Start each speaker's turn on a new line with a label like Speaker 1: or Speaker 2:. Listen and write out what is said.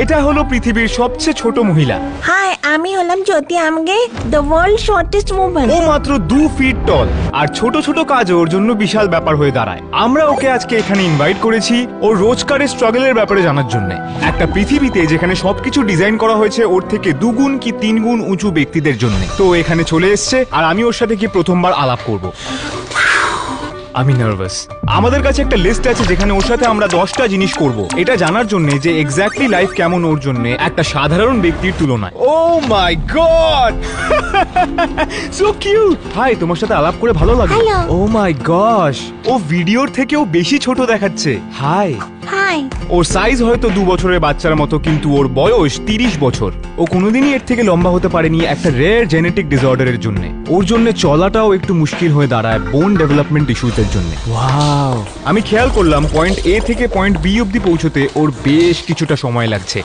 Speaker 1: এটা হলো পৃথিবীর সবচেয়ে ছোট মহিলা।
Speaker 2: হাই, আমি হলাম জ্যোতি Amge, the world shortest woman.
Speaker 1: ও মাত্র 2 ফিট টল, আর ছোট ছোট কাজ ওর জন্য বিশাল ব্যাপার হয়ে দাঁড়ায়। আমরা ওকে আজকে এখানে ইনভাইট করেছি ওর রোজকারের স্ট্রাগলের ব্যাপারে জানার জন্য। একটা পৃথিবীতে যেখানে সবকিছু ডিজাইন করা হয়েছে ওর থেকে 2 গুণ কি 3 গুণ উঁচু ব্যক্তিদের জন্য। তো এখানে চলে এসছে আর আমি ওর সাথে কি প্রথমবার আলাপ করব। আমি নার্ভাস। আমাদের কাছে একটা লিস্ট আছে যেখানে ওর সাথে আমরা 10টা জিনিস করব, এটা জানার জন্য যে এক্স্যাক্টলি লাইফ কেমন ওর জন্য একটা সাধারণ ব্যক্তির তুলনায়। ও মাই গড, সো কিউট। হাই, তোমার সাথে আলাপ করে ভালো লাগে।
Speaker 2: Hello.
Speaker 1: ও মাই গশ, ও ভিডিওর থেকেও বেশি ছোট দেখাচ্ছে। হাই।
Speaker 2: হাই।
Speaker 1: ওর সাইজ হয়তো 2 বছরের বাচ্চার মতো, কিন্তু ওর বয়স 30 বছর। ও কোনোদিনই এর থেকে লম্বা হতে পারেনি একটা রেয়ার জেনেটিক ডিসঅর্ডারের জন্য। ওর জন্য চলাটাও একটু মুশকিল হয়ে দাঁড়ায় বোন ডেভেলপমেন্ট ইস্যুজের জন্য। ওয়াও। আমি খেয়াল করলাম পয়েন্ট এ থেকে পয়েন্ট বি অবধি পৌঁছতে ওর বেশ কিছুটা সময় লাগছে।